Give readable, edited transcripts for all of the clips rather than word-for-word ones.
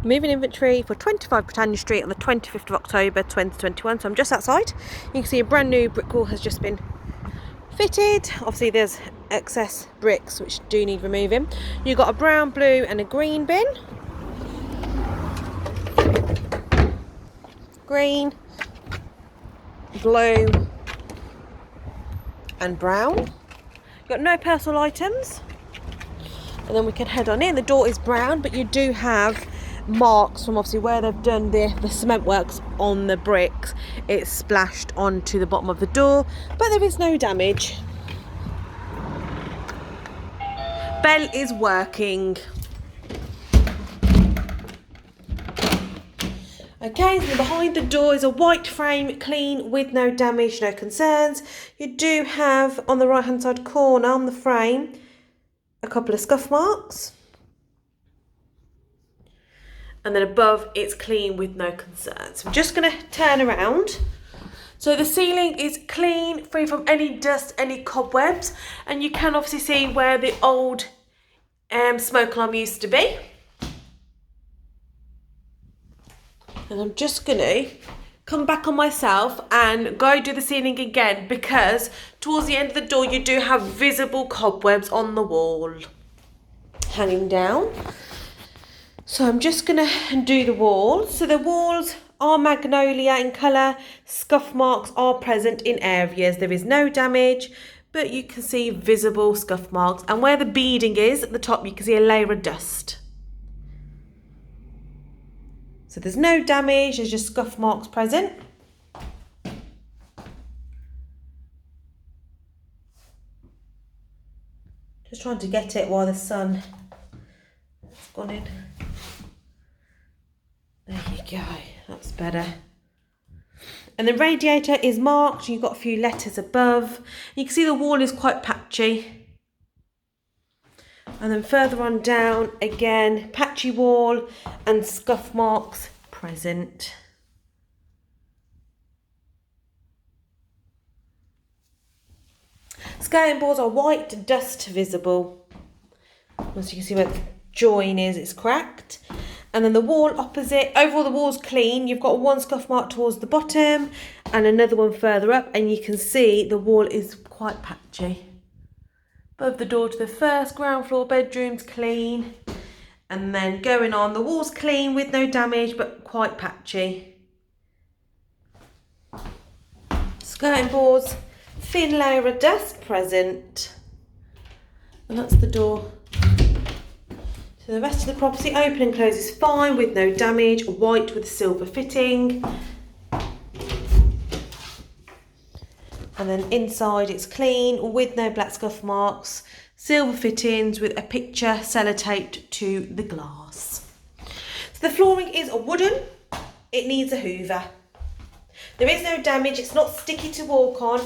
moving inventory for 25 Britannia Street on the 25th of October 2021. So I'm just outside. You can see a brand new brick wall has just been fitted. Obviously there's excess bricks which do need removing. You've got a brown, blue and a green bin. Green, blue and brown. You've got no personal items. And then we can head on in. The door is brown, but you do have marks from obviously where they've done the cement works on the bricks. It's splashed onto the bottom of the door, but there is no damage. Bell is working. Okay, so behind the door is a white frame, clean, with no damage, no concerns. You do have on the right hand side corner on the frame a couple of scuff marks. And then above it's clean with no concerns. I'm just going to turn around. So the ceiling is clean, free from any dust, any cobwebs. And you can obviously see where the old smoke alarm used to be. And I'm just going to come back on myself and go do the ceiling again, because towards the end of the door you do have visible cobwebs on the wall hanging down. So I'm just going to do the walls. So the walls are magnolia in colour. Scuff marks are present in areas. There is no damage, but you can see visible scuff marks. And where the beading is at the top, you can see a layer of dust. So there's no damage, there's just scuff marks present. Just trying to get it while the sun has gone in. There you go, that's better. And the radiator is marked, you've got a few letters above. You can see the wall is quite patchy. And then further on down, again, patchy wall and scuff marks present. Skirting boards are white, dust visible. As you can see where the join is, it's cracked. And then the wall opposite, overall the wall's clean. You've got one scuff mark towards the bottom and another one further up, and you can see the wall is quite patchy. Above the door to the first ground floor bedroom's clean. And then going on, the wall's clean with no damage, but quite patchy. Skirting boards, thin layer of dust present. And that's the door. So the rest of the property, open and close, is fine with no damage, white with silver fitting. And then inside it's clean with no black scuff marks, silver fittings with a picture sellotaped to the glass. So the flooring is wooden, it needs a hoover. There is no damage, it's not sticky to walk on,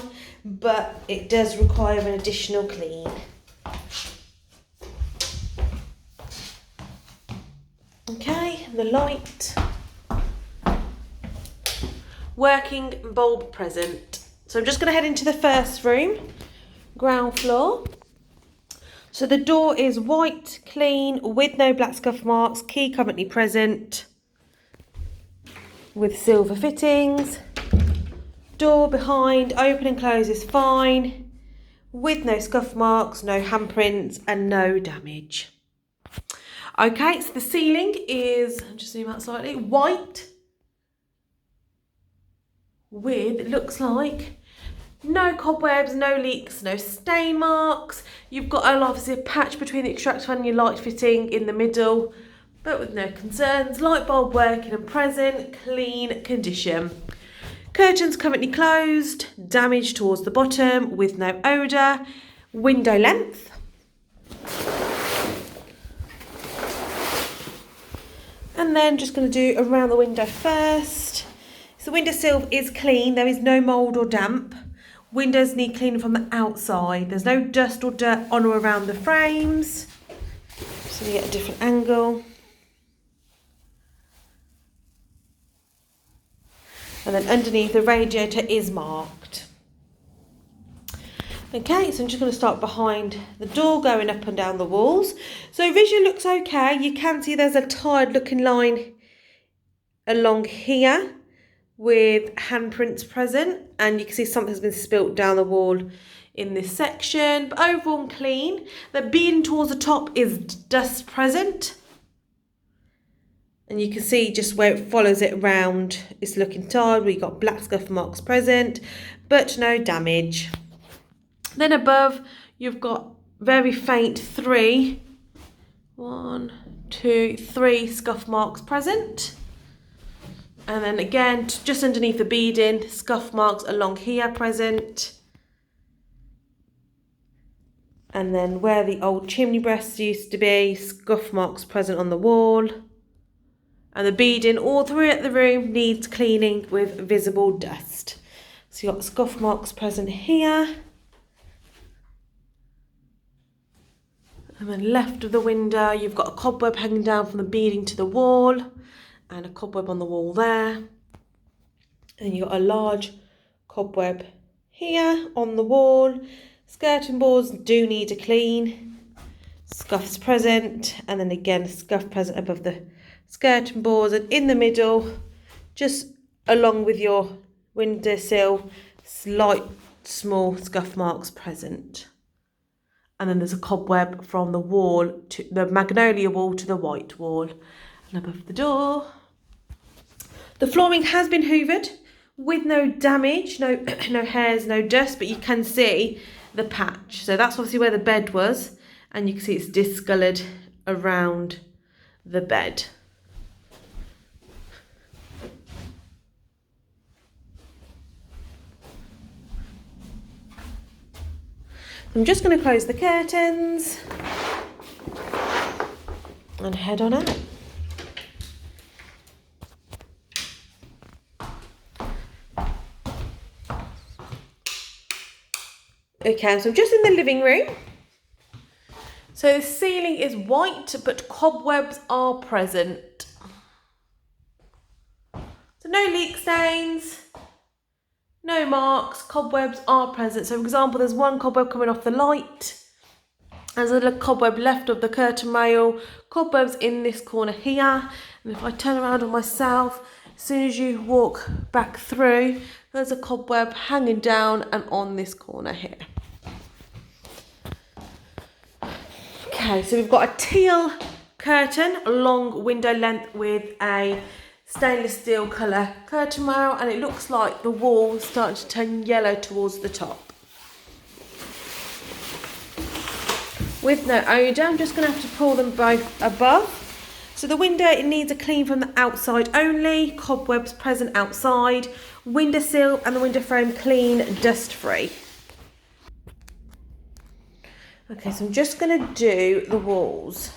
but it does require an additional clean. Okay, the light. Working bulb present. So I'm just going to head into the first room, ground floor. So the door is white, clean, with no black scuff marks, key currently present, with silver fittings. Door behind, open and close, is fine, with no scuff marks, no handprints and no damage. Okay, so the ceiling is, I'll just zoom out slightly, white, with, it looks like, no cobwebs, no leaks, no stain marks. You've got obviously a patch between the extractor fan and your light fitting in the middle, but with no concerns. Light bulb working and present, clean condition. Curtains currently closed, damage towards the bottom with no odour. Window length. And then just going to do around the window first. So the windowsill is clean, there is no mould or damp. Windows need cleaning from the outside. There's no dust or dirt on or around the frames. So we get a different angle. And then underneath the radiator is marked. Okay, so I'm just going to start behind the door, going up and down the walls. So vision looks okay. You can see there's a tired looking line along here with handprints present, and you can see something's been spilt down the wall in this section, but overall clean. The beading towards the top is dust present, and you can see just where it follows it around, it's looking tired. We've got black scuff marks present, but no damage. Then above, you've got very faint three scuff marks present. And then again, just underneath the beading, scuff marks along here present. And then where the old chimney breast used to be, scuff marks present on the wall. And the beading all throughout the room needs cleaning with visible dust. So you've got scuff marks present here. And then left of the window, you've got a cobweb hanging down from the beading to the wall, and a cobweb on the wall there. And you've got a large cobweb here on the wall. Skirting boards do need a clean. Scuffs present, and then again scuff present above the skirting boards, and in the middle, just along with your windowsill, slight small scuff marks present. And then there's a cobweb from the wall to the magnolia wall to the white wall. And above the door, the flooring has been hoovered with no damage, no hairs, no dust, but you can see the patch. So that's obviously where the bed was, and you can see it's discoloured around the bed. I'm just going to close the curtains and head on out. Okay, so I'm just in the living room. So the ceiling is white, but cobwebs are present. So no leak stains. No marks, cobwebs are present. So for example, there's one cobweb coming off the light. There's a little cobweb left of the curtain rail. Cobwebs in this corner here. And if I turn around on myself, as soon as you walk back through, there's a cobweb hanging down and on this corner here. Okay, so we've got a teal curtain, a long window length with a stainless steel colour curtain rail, and it looks like the wall's starting to turn yellow towards the top. With no odour, I'm just going to have to pull them both above. So the window, it needs a clean from the outside only, cobwebs present outside, windowsill and the window frame clean, dust free. Okay, so I'm just going to do the walls.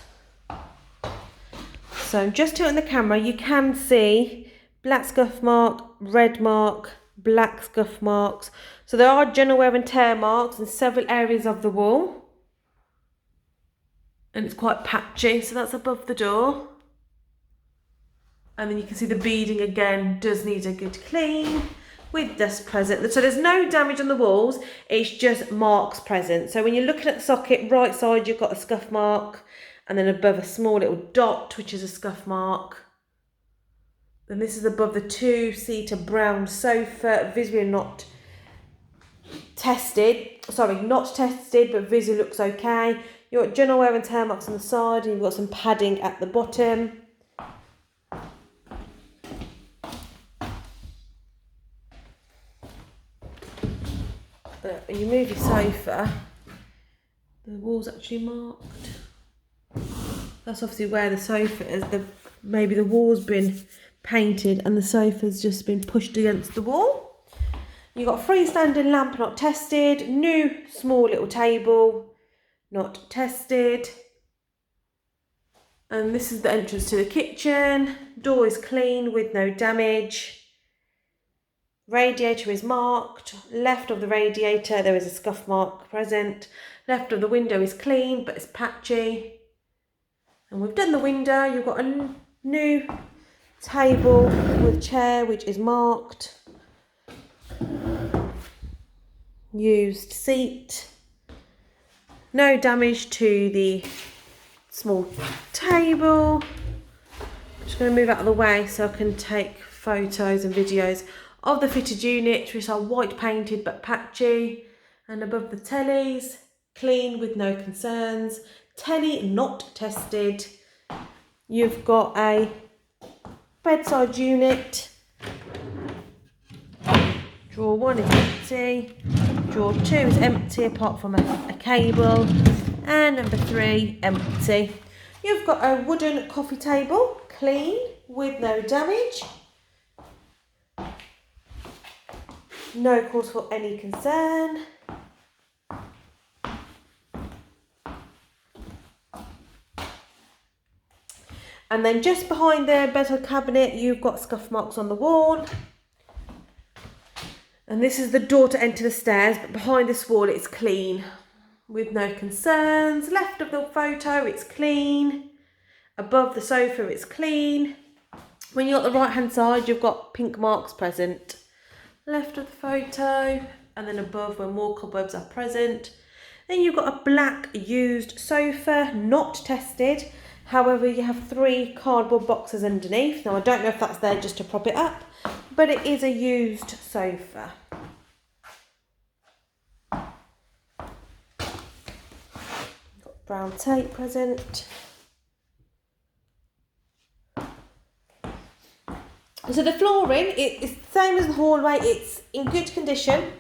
So just tilting the camera, you can see black scuff mark, red mark, black scuff marks. So there are general wear and tear marks in several areas of the wall. And it's quite patchy, so that's above the door. And then you can see the beading again does need a good clean with dust present. So there's no damage on the walls, it's just marks present. So when you're looking at the socket, right side you've got a scuff mark, and then above a small little dot, which is a scuff mark. Then this is above the two-seater brown sofa, visually not tested, but visually looks okay. You've got general wear and tear marks on the side, and you've got some padding at the bottom. But when you move your sofa, the wall's actually marked. That's obviously where the sofa is. Maybe the wall's been painted and the sofa's just been pushed against the wall. You've got a freestanding lamp, not tested. New small little table, not tested. And this is the entrance to the kitchen. Door is clean with no damage. Radiator is marked. Left of the radiator there is a scuff mark present. Left of the window is clean but it's patchy. And we've done the window. You've got a new table with chair which is marked used seat. No damage to the small table. I'm just going to move out of the way so I can take photos and videos of the fitted units, which are white painted but patchy. And above the tellies, clean with no concerns. Telly not tested. You've got a bedside unit. Drawer 1 is empty. Drawer 2 is empty apart from a cable. And number 3, empty. You've got a wooden coffee table, clean with no damage. No cause for any concern. And then just behind the bedside cabinet, you've got scuff marks on the wall. And this is the door to enter the stairs, but behind this wall it's clean with no concerns. Left of the photo, it's clean. Above the sofa, it's clean. When you're at the right hand side, you've got pink marks present. Left of the photo, and then above where more cobwebs are present. Then you've got a black used sofa, not tested. However, you have 3 cardboard boxes underneath. Now, I don't know if that's there just to prop it up, but it is a used sofa. Got brown tape present. So the flooring, it's the same as the hallway. It's in good condition,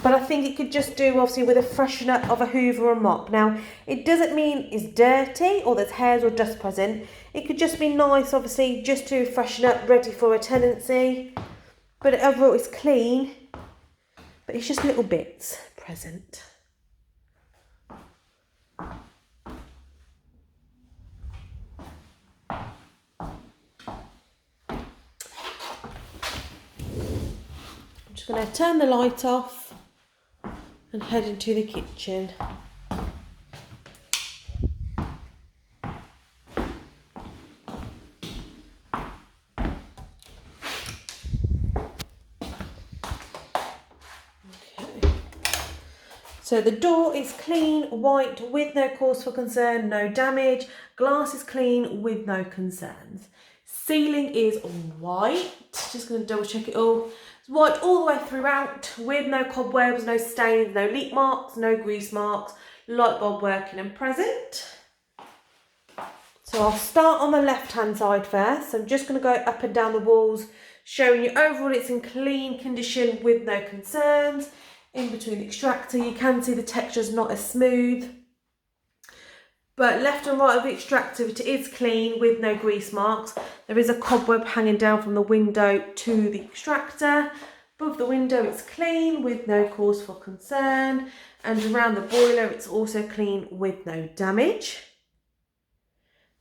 but I think it could just do obviously with a freshener of a hoover or mop. Now, it doesn't mean it's dirty or there's hairs or dust present. It could just be nice, obviously, just to freshen up, ready for a tenancy. But overall, it's clean, but it's just little bits present. I'm just going to turn the light off and head into the kitchen. So the door is clean, white, with no cause for concern, no damage. Glass is clean, with no concerns. Ceiling is white. Just going to double check it all. It's white all the way throughout, with no cobwebs, no stains, no leak marks, no grease marks. Light bulb working and present. So I'll start on the left-hand side first. So I'm just going to go up and down the walls, showing you overall it's in clean condition with no concerns. In between the extractor, you can see the texture's not as smooth. But left and right of the extractor, it is clean with no grease marks. There is a cobweb hanging down from the window to the extractor. Above the window, it's clean with no cause for concern. And around the boiler, it's also clean with no damage.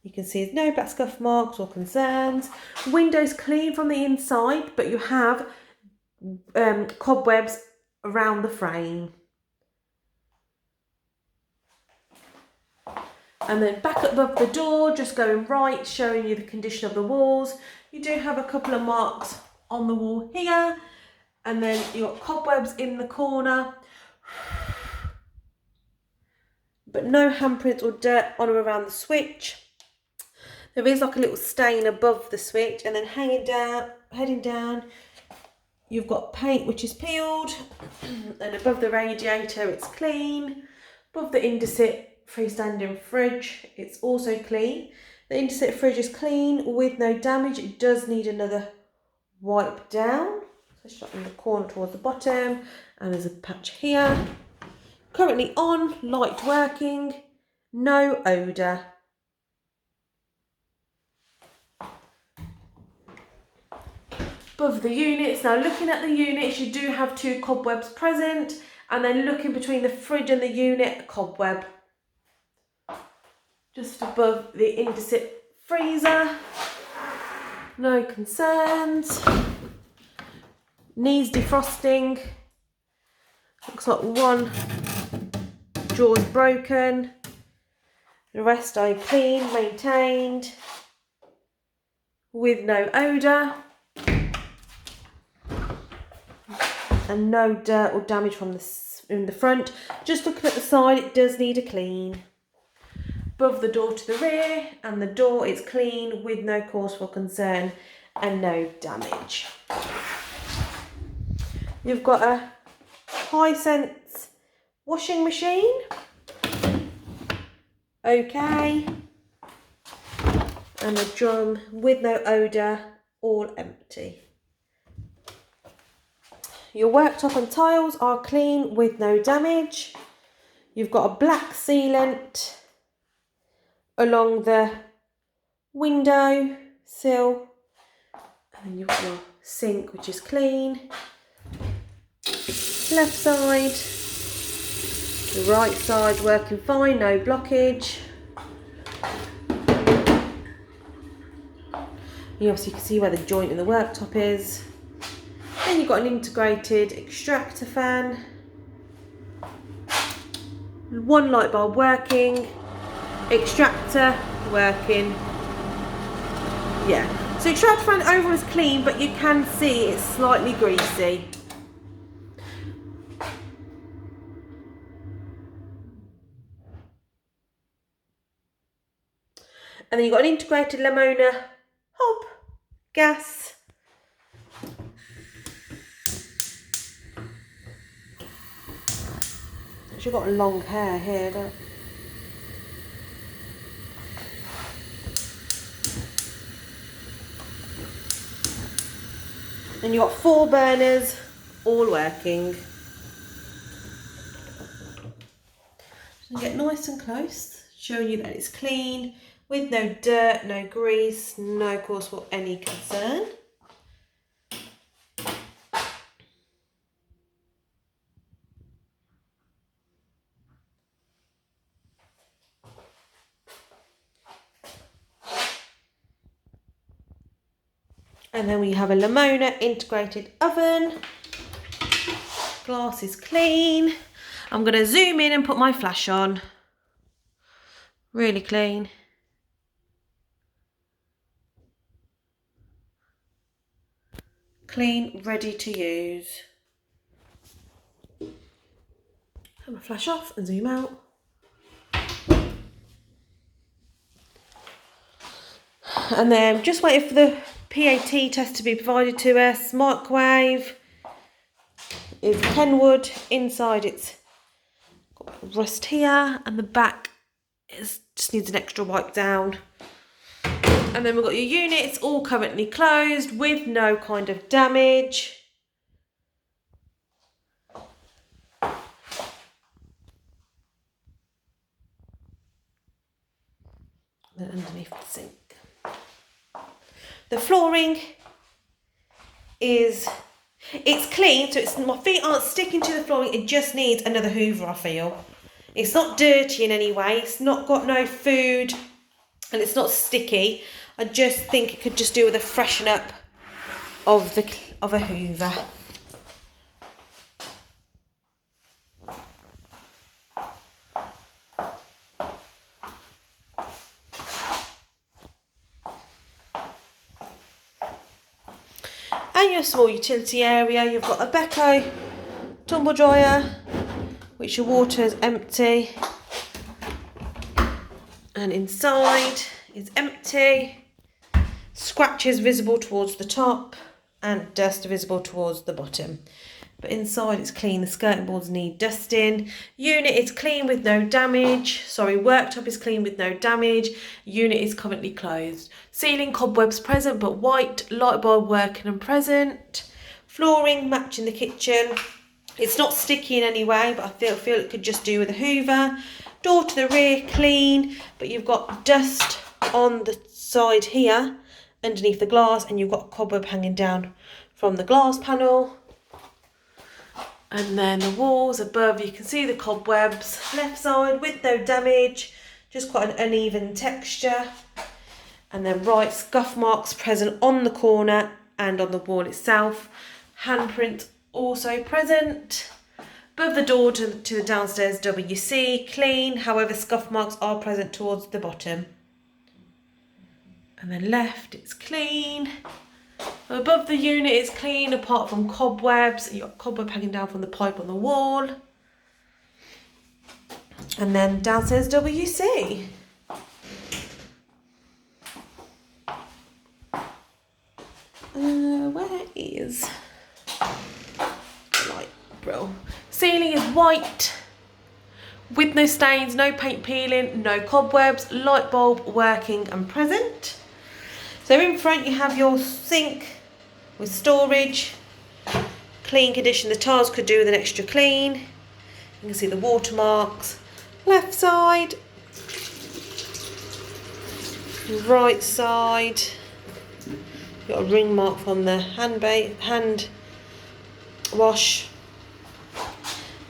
You can see there's no black scuff marks or concerns. Window's clean from the inside, but you have cobwebs around the frame. And then back above the door, just going right, showing you the condition of the walls. You do have a couple of marks on the wall here, and then you've got cobwebs in the corner, but no handprints or dirt on or around the switch. There is like a little stain above the switch, and then heading down, you've got paint which is peeled, and above the radiator it's clean. Above the Indesit freestanding fridge, it's also clean. The Indesit fridge is clean with no damage. It does need another wipe down. So shut in the corner towards the bottom, and there's a patch here. Currently on, light working, no odour. Above the units, now looking at the units, you do have 2 cobwebs present, and then looking between the fridge and the unit, a cobweb. Just above the Indesit freezer, no concerns. Needs defrosting. Looks like one drawer's broken. The rest are clean, maintained, with no odour. and no dirt or damage from in the front. Just looking at the side, it does need a clean. Above the door to the rear, and the door is clean with no cause for concern and no damage. You've got a Hisense washing machine. Okay. And a drum with no odour, all empty. Your worktop and tiles are clean with no damage. You've got a black sealant along the window sill. And you've got your sink, which is clean. Left side. The right side working fine, no blockage. You obviously can see where the joint in the worktop is. Then you've got an integrated extractor fan. One light bulb working. Extractor working. Yeah. So extractor fan overall is clean, but you can see it's slightly greasy. And then you've got an integrated Lamona hob gas. You've got long hair here, don't you? And you've got 4 burners, all working. So get nice and close, showing you that it's clean, with no dirt, no grease, no cause for any concern. And then we have a Lamona integrated oven. Glass is clean. I'm going to zoom in and put my flash on. Really clean. Clean, ready to use. Turn my flash off and zoom out. And then just waiting for the PAT test to be provided to us. Microwave is Kenwood. Inside it's got rust here, and the back just needs an extra wipe down. And then we've got your units all currently closed with no kind of damage. Then underneath the sink. The flooring it's clean, so my feet aren't sticking to the flooring. It just needs another hoover, I feel. It's not dirty in any way. It's not got no food, and it's not sticky. I just think it could just do with a freshen up of a hoover. And your small utility area, you've got a Beko tumble dryer, which your water is empty, and inside is empty. Scratches visible towards the top and dust visible towards the bottom. But inside it's clean. The skirting boards need dusting. Unit is clean with no damage. Sorry, worktop is clean with no damage. Unit is currently closed. Ceiling cobwebs present but white. Light bulb working and present. Flooring matching the kitchen. It's not sticky in any way, but I feel it could just do with a hoover. Door to the rear clean, but you've got dust on the side here underneath the glass, and you've got a cobweb hanging down from the glass panel. And then the walls above, you can see the cobwebs. Left side with no damage, just quite an uneven texture. And then right, scuff marks present on the corner and on the wall itself. Handprint also present. Above the door to the downstairs WC, clean, however scuff marks are present towards the bottom. And then left, it's clean. Above the unit is clean apart from cobwebs. You've got cobweb hanging down from the pipe on the wall. And then downstairs WC. Where is the light, bro? Ceiling is white with no stains, no paint peeling, no cobwebs, light bulb working and present. So in front you have your sink with storage, clean condition. The tiles could do with an extra clean. You can see the watermarks. Left side, right side. Got a ring mark from the hand wash.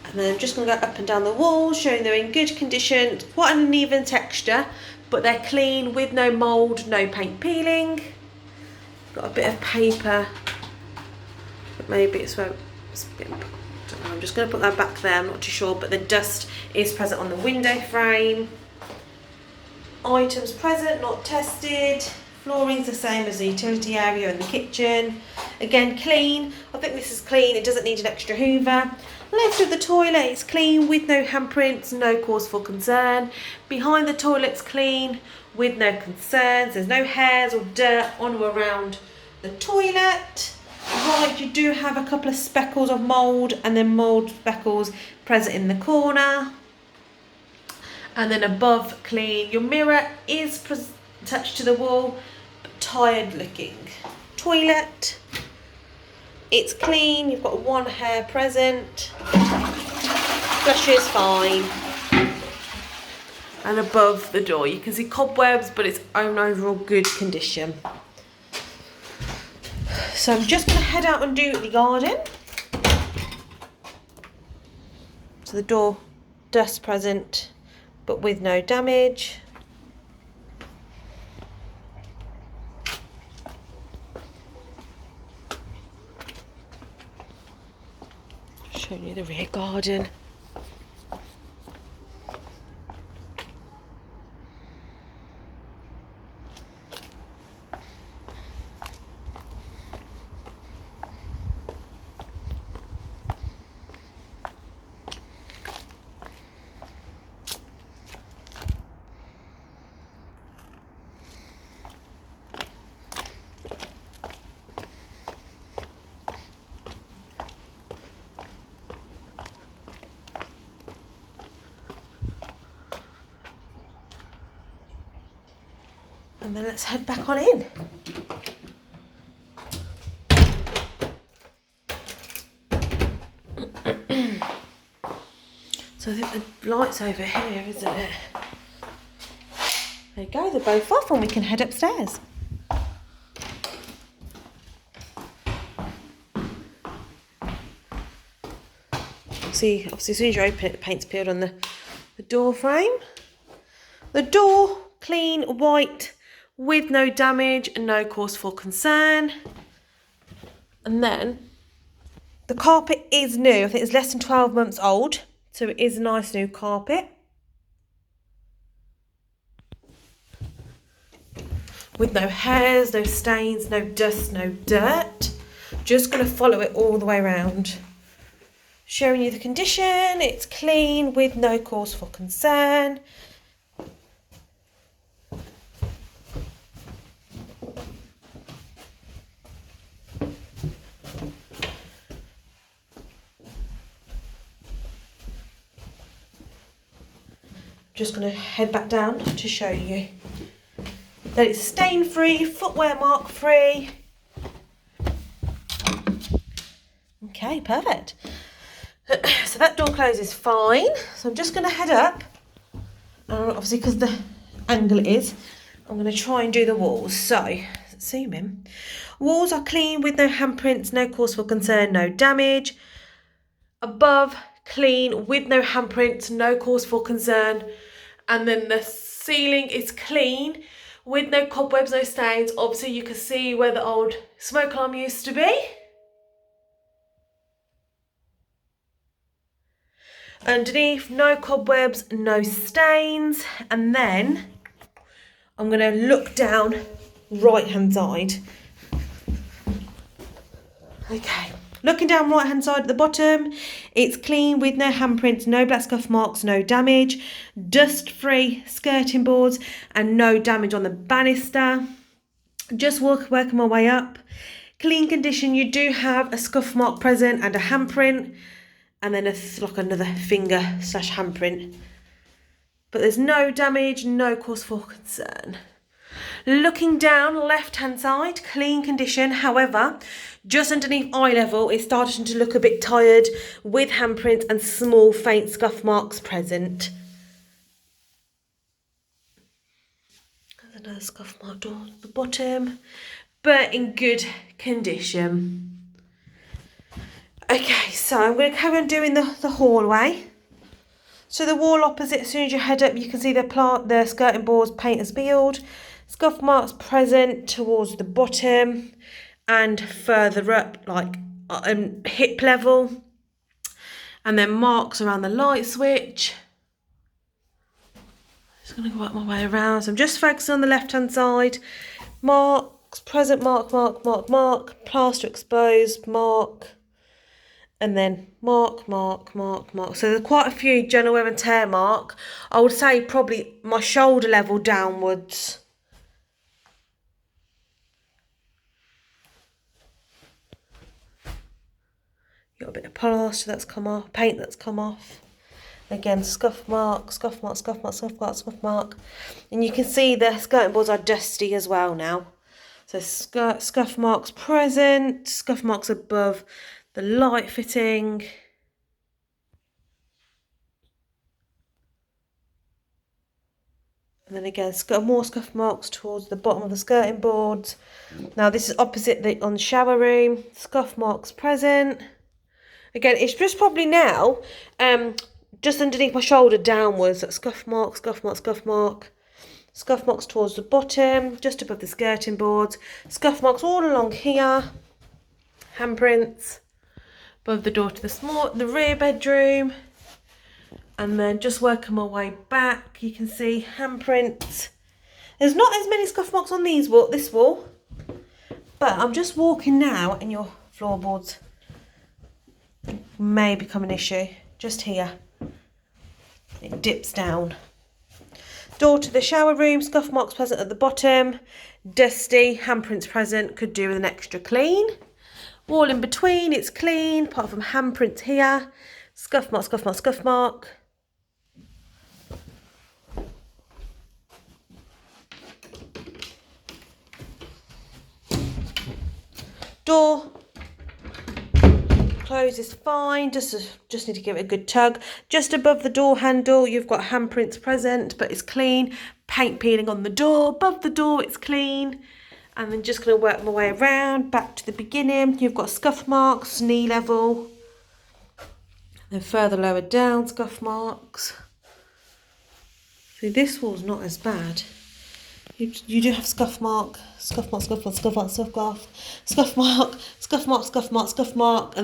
And then I'm just going to go up and down the walls, showing they're in good condition. Quite an uneven texture, but they're clean with no mould, no paint peeling. Got a bit of paper, but maybe it's where it's been. I'm just going to put that back there, I'm not too sure, but the dust is present on the window frame. Items present, not tested. Flooring's the same as the utility area and the kitchen. Again, clean. I think this is clean, it doesn't need an extra hoover. Left of the toilet is clean with no handprints, no cause for concern. Behind the toilet's clean with no concerns. There's no hairs or dirt on or around the toilet. Right, you do have a couple of speckles of mould and then mould speckles present in the corner. And then above, clean. Your mirror is attached to the wall, but tired looking. Toilet, it's clean. You've got one hair present. Flush is fine. And above the door, you can see cobwebs, but it's own overall good condition. So I'm just going to head out and do the garden. So the door, dust present, but with no damage. Showing you the rear garden. And then let's head back on in. So I think the light's over here, isn't it? There you go, they're both off and we can head upstairs. See, obviously as soon as you open it, the paint's peeled on the door frame. The door, clean, white, with no damage and no cause for concern. And then the carpet is new. I think it's less than 12 months old, so it is a nice new carpet. With no hairs, no stains, no dust, no dirt. Just going to follow it all the way around. Showing you the condition. It's clean with no cause for concern. Just going to head back down to show you that it's stain free, footwear mark free. Okay, perfect. So that door closes fine. So I'm just going to head up, obviously because the angle it is, I'm going to try and do the walls. So zoom in. Walls are clean with no handprints, no cause for concern, no damage. Above, clean with no handprints, no cause for concern. And then the ceiling is clean with no cobwebs, no stains. Obviously you can see where the old smoke alarm used to be. Underneath, no cobwebs, no stains. And then I'm going to look down right hand side. Okay, looking down right hand side at the bottom, it's clean with no handprints, no black scuff marks, no damage, dust free skirting boards and no damage on the banister. Just working my way up. Clean condition, you do have a scuff mark present and a handprint and then like another finger / handprint. But there's no damage, no cause for concern. Looking down left hand side, clean condition. However, just underneath eye level, it's starting to look a bit tired with handprints and small faint scuff marks present. There's another scuff mark door at the bottom, but in good condition. Okay, so I'm going to carry on doing the hallway. So the wall opposite, as soon as you head up, you can see the skirting boards paint has peeled. Scuff marks present towards the bottom and further up, like hip level. And then marks around the light switch. Just going to work my way around. So I'm just focusing on the left-hand side. Marks, present, mark, plaster exposed, mark. And then mark. So there's quite a few general wear and tear mark. I would say probably my shoulder level downwards. Got a bit of plaster that's come off, paint that's come off. Again, scuff mark. And you can see the skirting boards are dusty as well now. So scuff marks present, scuff marks above the light fitting. And then again, more scuff marks towards the bottom of the skirting boards. Now this is opposite on the shower room. Scuff marks present. Again, it's just probably now, just underneath my shoulder downwards. Scuff mark. Scuff marks towards the bottom, just above the skirting boards. Scuff marks all along here. Handprints above the door to the rear bedroom. And then just working my way back, you can see handprints. There's not as many scuff marks on this wall, but I'm just walking now and your floorboards may become an issue. Just here. It dips down. Door to the shower room, scuff marks present at the bottom. Dusty, handprints present, could do with an extra clean. Wall in between, it's clean, apart from handprints here. Scuff mark. Door closes fine, just need to give it a good tug. Just above the door handle, you've got handprints present, but it's clean. Paint peeling on the door. Above the door, it's clean. And then just going to work my way around, back to the beginning. You've got scuff marks, knee level. Then further lower down, scuff marks. See, this wall's not as bad. You do have scuff mark, and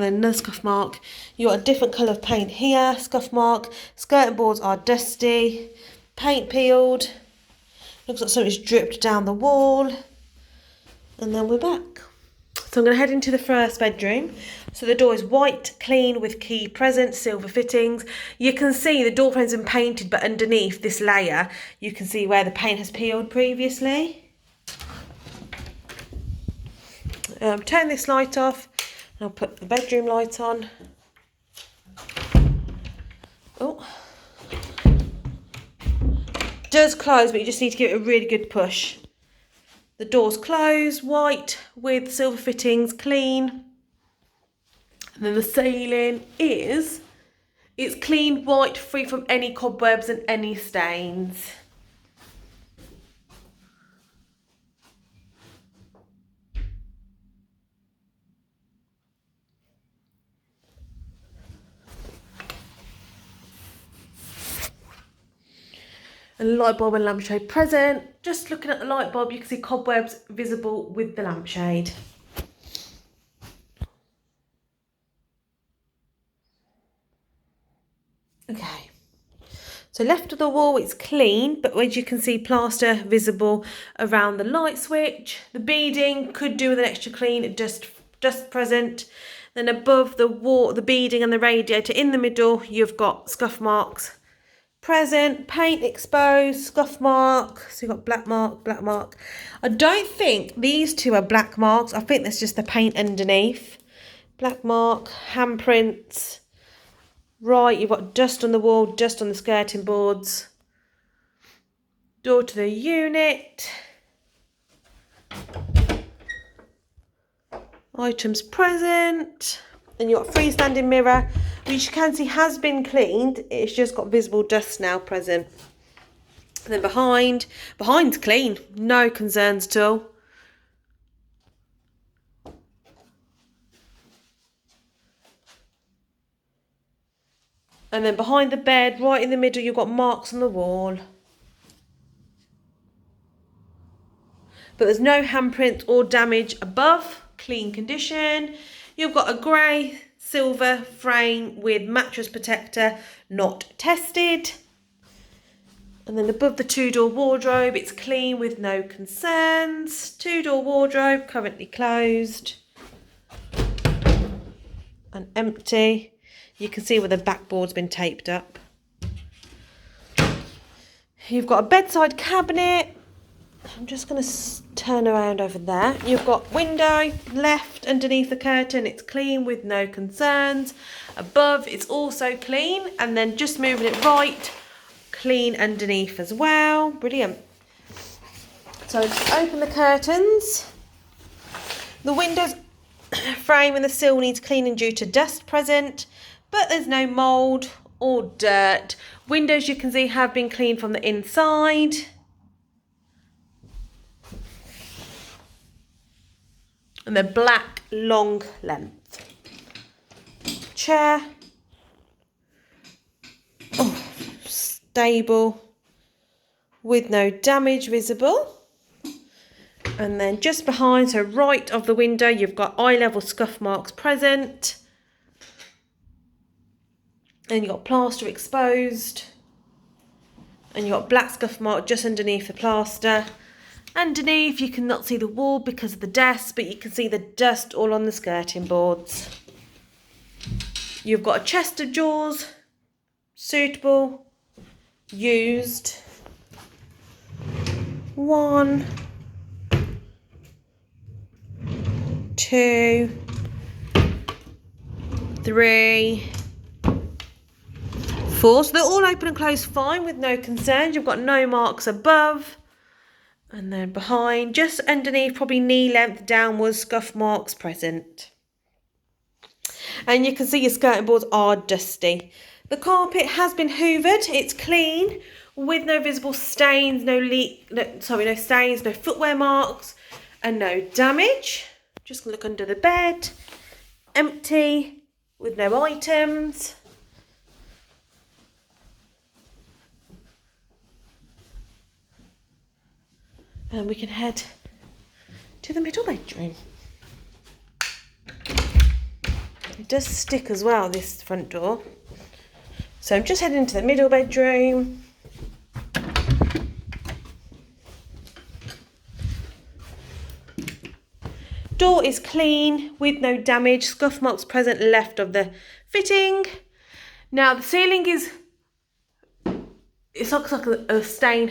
then another scuff mark. You got a different colour of paint here, scuff mark. Skirting boards are dusty, paint peeled. Looks like something's dripped down the wall. And then we're back. So I'm going to head into the first bedroom. So the door is white, clean, with key present, silver fittings. You can see the door frame's been painted, but underneath this layer, you can see where the paint has peeled previously. Turn this light off, and I'll put the bedroom light on. Oh. Does close, but you just need to give it a really good push. The door's closed, white with silver fittings, clean. And then the ceiling it's clean white, free from any cobwebs and any stains. And light bulb and lampshade present. Just looking at the light bulb, you can see cobwebs visible with the lampshade. Okay, so left of the wall it's clean, but as you can see, plaster visible around the light switch. The beading could do with an extra clean, just dust present. Then above the wall, the beading and the radiator in the middle, you've got scuff marks present, paint exposed, scuff mark. So you've got black mark, black mark. I don't think these two are black marks. I think that's just the paint underneath. Black mark, handprints. Right, you've got dust on the wall, dust on the skirting boards. Door to the unit. Items present. Then you've got a freestanding mirror, which you can see has been cleaned. It's just got visible dust now present. And then behind's clean, no concerns at all. And then behind the bed, right in the middle, you've got marks on the wall. But there's no handprint or damage above, clean condition. You've got a grey silver frame with mattress protector, not tested. And then above the 2-door wardrobe, it's clean with no concerns. 2-door wardrobe, currently closed and empty. You can see where the backboard's been taped up. You've got a bedside cabinet. I'm just going to turn around over there. You've got window left underneath the curtain. It's clean with no concerns. Above, it's also clean. And then just moving it right, clean underneath as well. Brilliant. So just open the curtains. The windows frame and the sill needs cleaning due to dust present, but there's no mould or dirt. Windows, you can see, have been cleaned from the inside. And they're black, long length. Chair. Oh, stable. With no damage visible. And then just behind, so right of the window, you've got eye level scuff marks present. And you've got plaster exposed. And you've got black scuff mark just underneath the plaster. Underneath, you cannot see the wall because of the desk, but you can see the dust all on the skirting boards. You've got a chest of drawers, suitable, used. 1, 2, 3, 4. So they're all open and closed fine with no concerns. You've got no marks above. And then behind, just underneath, probably knee length downwards, scuff marks present. And you can see your skirting boards are dusty. The carpet has been hoovered. It's clean with no visible stains, no stains, no footwear marks, and no damage. Just gonna look under the bed. Empty with no items. And we can head to the middle bedroom. It does stick as well, this front door. So I'm just heading to the middle bedroom. Door is clean with no damage. Scuff marks present left of the fitting. Now the ceiling is, it looks like a stain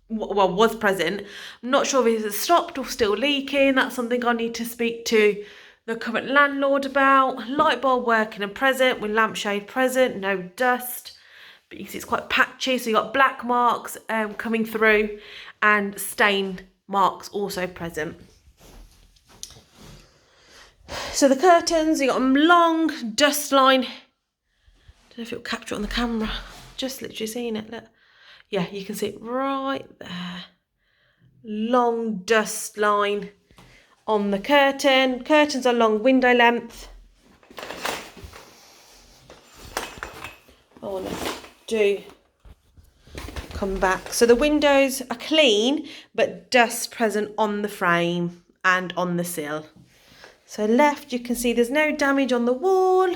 was present. I'm not sure if it's stopped or still leaking. That's something I need to speak to the current landlord about. Light bulb working and present with lampshade present, no dust. But you can see it's quite patchy, so you've got black marks coming through and stain marks also present. So the curtains, you got a long dust line. Don't know if it'll capture it on the camera. Just literally seeing it, look. Yeah, you can see it right there. Long dust line on the curtain. Curtains are long window length. Oh no, do come back. So the windows are clean, but dust present on the frame and on the sill. So left, you can see there's no damage on the wall.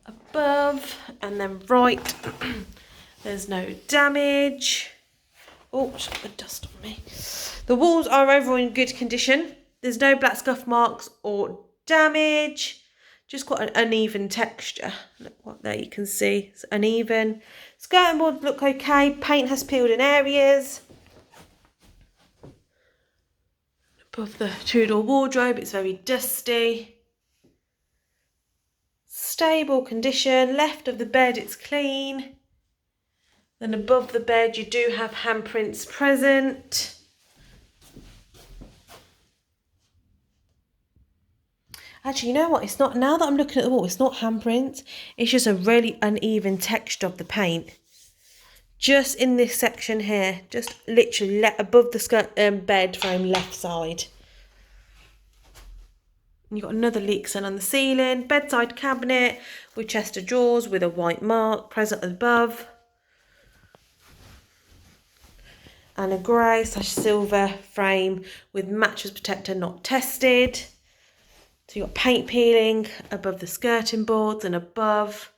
Above, and then right, there's no damage. Oh, the dust on me. The walls are overall in good condition. There's no black scuff marks or damage. Just quite an uneven texture. Look what there you can see, it's uneven. Skirting boards look okay, paint has peeled in areas. Above the two-door wardrobe, it's very dusty. Stable condition, left of the bed it's clean. Then above the bed you do have handprints present. Actually, you know what? It's not, now that I'm looking at the wall, it's not handprints. It's just a really uneven texture of the paint. Just in this section here, just literally above the bed frame left side. And you've got another leak sign on the ceiling. Bedside cabinet with chest of drawers with a white mark present above. And a grey/silver frame with mattress protector not tested. So you've got paint peeling above the skirting boards and above,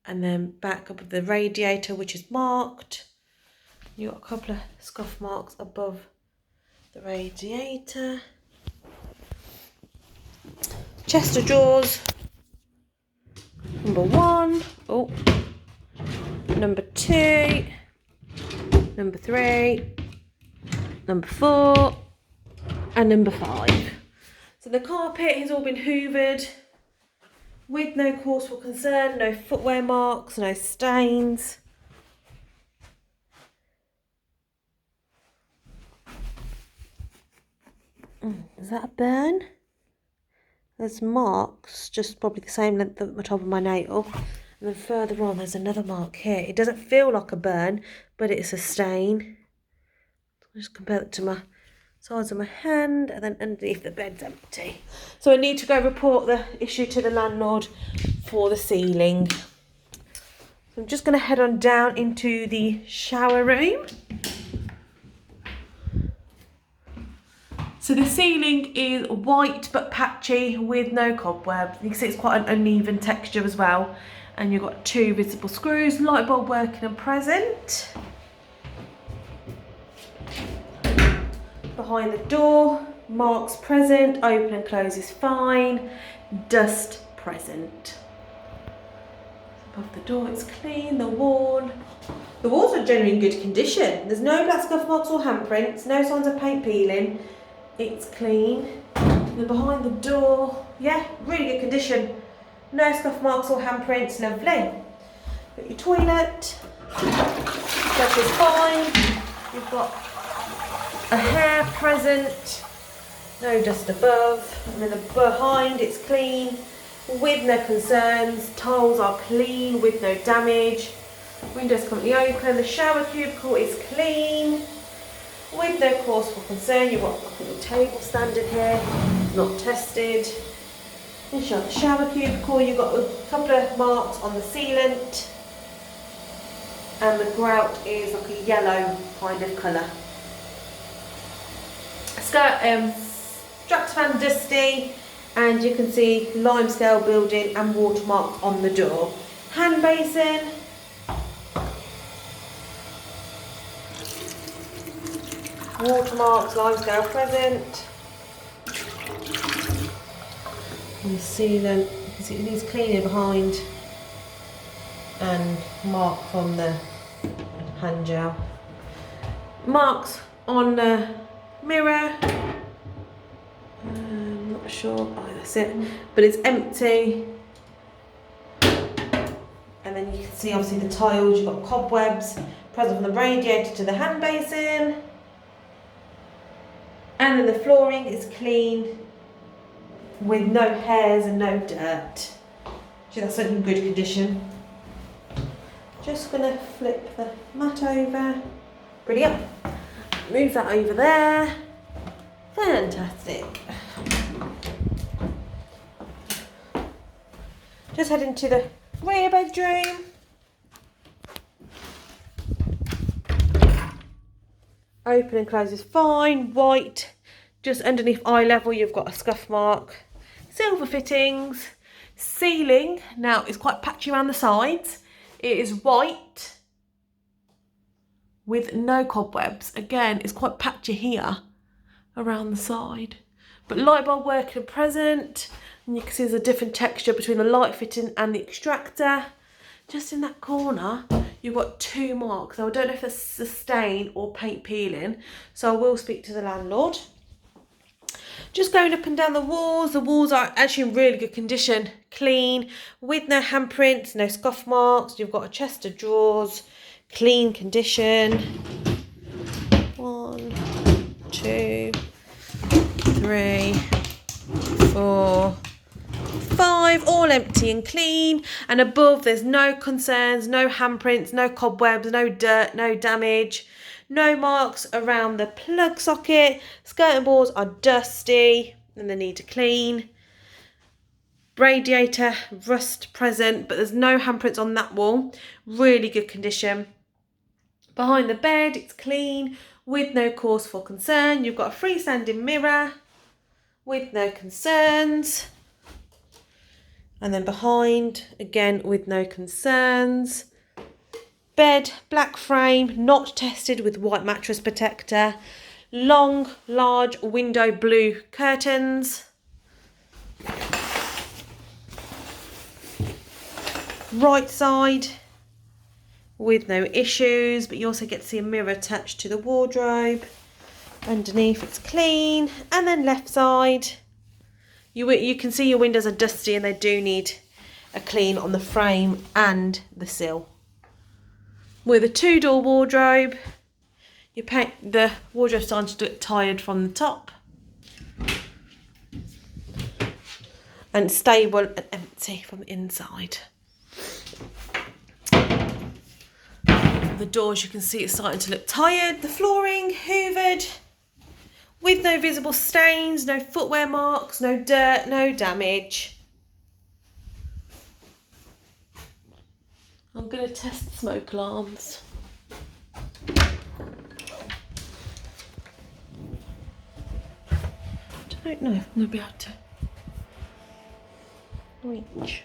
and then back up of the radiator, which is marked. You've got a couple of scuff marks above the radiator. Chest of drawers, number 1, oh, number 2, number 3, number 4, and number 5. So the carpet has all been hoovered with no cause for concern, no footwear marks, no stains. Is that a burn? There's marks, just probably the same length at the top of my nail. And then further on, there's another mark here. It doesn't feel like a burn, but it's a stain. I'll just compare it to my sides of my hand, and then underneath the bed's empty. So I need to go report the issue to the landlord for the ceiling. So I'm just going to head on down into the shower room. So the ceiling is white but patchy with no cobwebs. You can see it's quite an uneven texture as well. And you've got 2 visible screws, light bulb working and present. Behind the door, marks present, open and close is fine, dust present. Above the door it's clean, the walls are generally in good condition. There's no black scuff marks or handprints, no signs of paint peeling, it's clean. And behind the door, yeah, really good condition. No scuff marks or handprints, lovely. Got your toilet, that is fine. You've got a hair present, no dust above, and then behind it's clean with no concerns. Tiles are clean with no damage. Windows completely open. The shower cubicle is clean with no cause for concern. You've got a little table standing here, not tested. Inside the shower cubicle, you've got a couple of marks on the sealant, and the grout is like a yellow kind of colour. Strapped fan dusty, and you can see limescale building and watermark on the door. Hand basin, watermarks, limescale present. And the sealant, you can see it needs cleaning behind, and mark from the hand gel. Marks on the mirror, I'm not sure, oh that's it, but it's empty. And then you can see obviously the tiles, you've got cobwebs present from the radiator to the hand basin. And then the flooring is clean with no hairs and no dirt. So that's in good condition. Just gonna flip the mat over. Brilliant. Move that over there. Fantastic. Just head into the rear bedroom. Open and close is fine. White. Just underneath eye level you've got a scuff mark. Silver fittings. Ceiling now is quite patchy around the sides. It is white with no cobwebs. Again, it's quite patchy here around the side, But light bulb working and present. And you can see there's a different texture between the light fitting and the extractor. Just in that corner, you've got 2 marks. Now, I don't know if that's a stain or paint peeling, so I will speak to the landlord. Just going up and down the walls are actually in really good condition, clean, with no handprints, no scuff marks. You've got a chest of drawers, clean condition. 1, 2, 3, 4, 5, all empty and clean. And above there's no concerns, no handprints, no cobwebs, no dirt, no damage, no marks around the plug socket. Skirting boards are dusty and they need to clean. Radiator, rust present, but there's no handprints on that wall. Really good condition. Behind the bed, it's clean with no cause for concern. You've got a freestanding mirror with no concerns. And then behind, again, with no concerns. Bed, black frame, not tested with white mattress protector. Long, large window blue curtains. Right side, with no issues, but you also get to see a mirror attached to the wardrobe. Underneath it's clean. And then left side, you can see your windows are dusty and they do need a clean on the frame and the sill. With a 2-door wardrobe, the wardrobe's starting to look tired from the top. And stable and empty from the inside. The doors, you can see it's starting to look tired. The flooring, hoovered, with no visible stains, no footwear marks, no dirt, no damage. I'm going to test the smoke alarms. I don't know if I'm going to be able to reach.